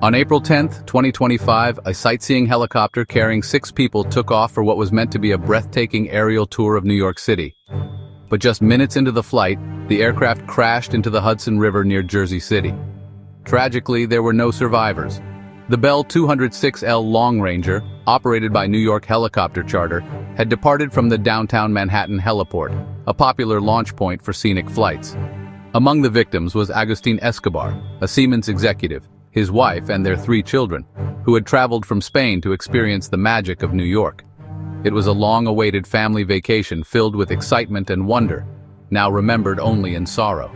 On April 10, 2025, a sightseeing helicopter carrying 6 people took off for what was meant to be a breathtaking aerial tour of New York City. But just minutes into the flight, the aircraft crashed into the Hudson River near Jersey City. Tragically, there were no survivors. The Bell 206L Long Ranger, operated by New York Helicopter Charter, had departed from the downtown Manhattan heliport, a popular launch point for scenic flights. Among the victims was Agustin Escobar, a Siemens executive, his wife and their 3 children, who had traveled from Spain to experience the magic of New York. It was a long-awaited family vacation filled with excitement and wonder, now remembered only in sorrow.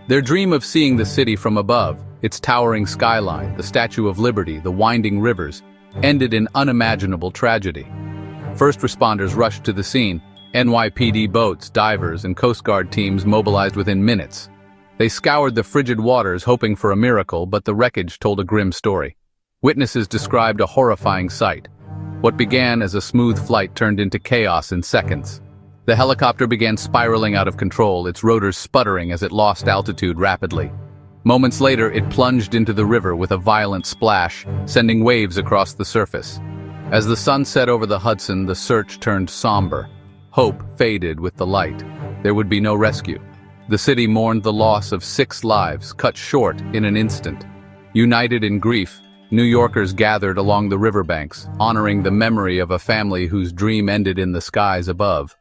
Their dream of seeing the city from above, its towering skyline, the Statue of Liberty, the winding rivers, ended in unimaginable tragedy. First responders rushed to the scene. NYPD boats, divers, and Coast Guard teams mobilized within minutes. They scoured the frigid waters hoping for a miracle, but the wreckage told a grim story. Witnesses described a horrifying sight. What began as a smooth flight turned into chaos in seconds. The helicopter began spiraling out of control, its rotors sputtering as it lost altitude rapidly. Moments later, it plunged into the river with a violent splash, sending waves across the surface. As the sun set over the Hudson, the search turned somber. Hope faded with the light. There would be no rescue. The city mourned the loss of 6 lives, cut short in an instant. United in grief, New Yorkers gathered along the riverbanks, honoring the memory of a family whose dream ended in the skies above.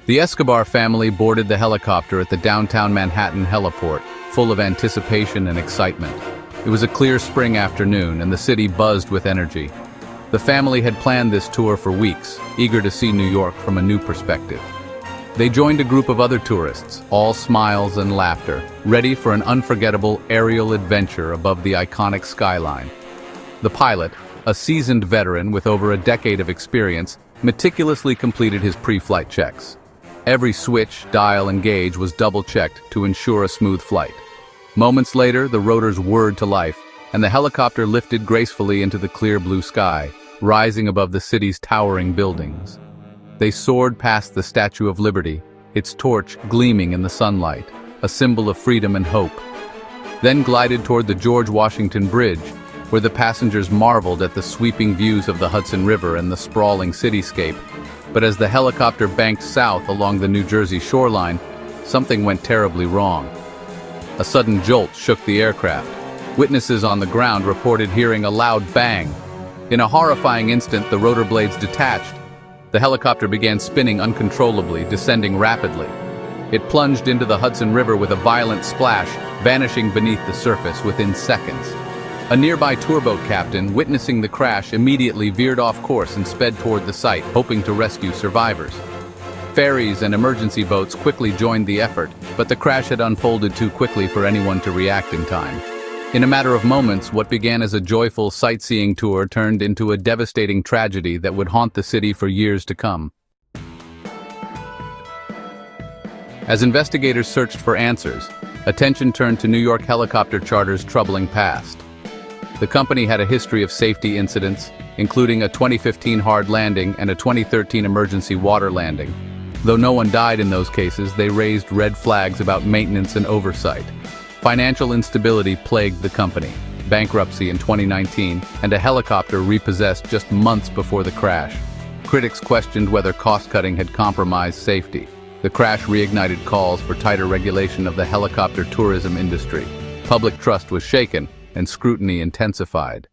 The Escobar family boarded the helicopter at the downtown Manhattan heliport, full of anticipation and excitement. It was a clear spring afternoon, and the city buzzed with energy. The family had planned this tour for weeks, eager to see New York from a new perspective. They joined a group of other tourists, all smiles and laughter, ready for an unforgettable aerial adventure above the iconic skyline. The pilot, a seasoned veteran with over a decade of experience, meticulously completed his pre-flight checks. Every switch, dial, and gauge was double-checked to ensure a smooth flight. Moments later, the rotors whirred to life, and the helicopter lifted gracefully into the clear blue sky, rising above the city's towering buildings. They soared past the Statue of Liberty, its torch gleaming in the sunlight, a symbol of freedom and hope. Then glided toward the George Washington Bridge, where the passengers marveled at the sweeping views of the Hudson River and the sprawling cityscape. But as the helicopter banked south along the New Jersey shoreline, something went terribly wrong. A sudden jolt shook the aircraft. Witnesses on the ground reported hearing a loud bang. In a horrifying instant, the rotor blades detached. The helicopter began spinning uncontrollably, descending rapidly. It plunged into the Hudson River with a violent splash, vanishing beneath the surface within seconds. A nearby tourboat captain, witnessing the crash, immediately veered off course and sped toward the site, hoping to rescue survivors. Ferries and emergency boats quickly joined the effort, but the crash had unfolded too quickly for anyone to react in time. In a matter of moments, what began as a joyful sightseeing tour turned into a devastating tragedy that would haunt the city for years to come. As investigators searched for answers, attention turned to New York Helicopter Charter's troubling past. The company had a history of safety incidents, including a 2015 hard landing and a 2013 emergency water landing. Though no one died in those cases, they raised red flags about maintenance and oversight. Financial instability plagued the company, bankruptcy in 2019, and a helicopter repossessed just months before the crash. Critics questioned whether cost-cutting had compromised safety. The crash reignited calls for tighter regulation of the helicopter tourism industry. Public trust was shaken, and scrutiny intensified.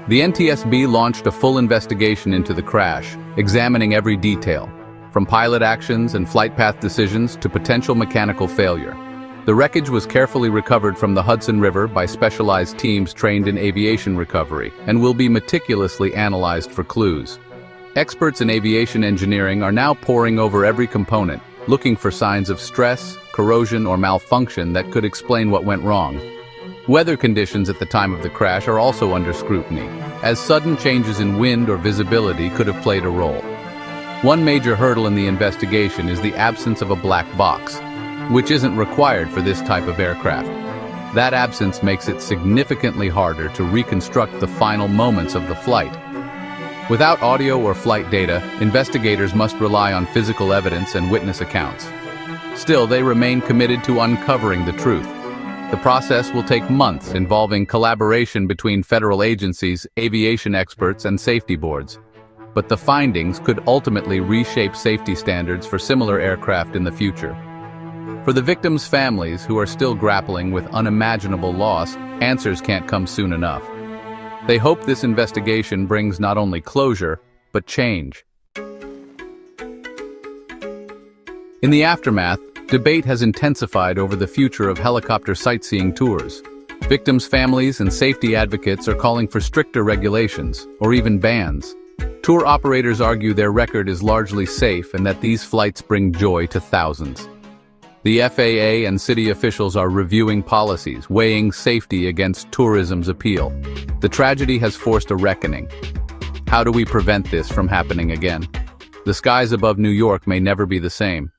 The NTSB launched a full investigation into the crash, examining every detail, from pilot actions and flight path decisions to potential mechanical failure. The wreckage was carefully recovered from the Hudson River by specialized teams trained in aviation recovery and will be meticulously analyzed for clues. Experts in aviation engineering are now poring over every component, looking for signs of stress, corrosion, or malfunction that could explain what went wrong. Weather conditions at the time of the crash are also under scrutiny, as sudden changes in wind or visibility could have played a role. One major hurdle in the investigation is the absence of a black box, which isn't required for this type of aircraft. That absence makes it significantly harder to reconstruct the final moments of the flight. Without audio or flight data, investigators must rely on physical evidence and witness accounts. Still, they remain committed to uncovering the truth. The process will take months, involving collaboration between federal agencies, aviation experts, and safety boards. But the findings could ultimately reshape safety standards for similar aircraft in the future. For the victims' families who are still grappling with unimaginable loss, answers can't come soon enough. They hope this investigation brings not only closure, but change. In the aftermath, debate has intensified over the future of helicopter sightseeing tours. Victims' families and safety advocates are calling for stricter regulations, or even bans. Tour operators argue their record is largely safe and that these flights bring joy to thousands. The FAA and city officials are reviewing policies, weighing safety against tourism's appeal. The tragedy has forced a reckoning. How do we prevent this from happening again? The skies above New York may never be the same.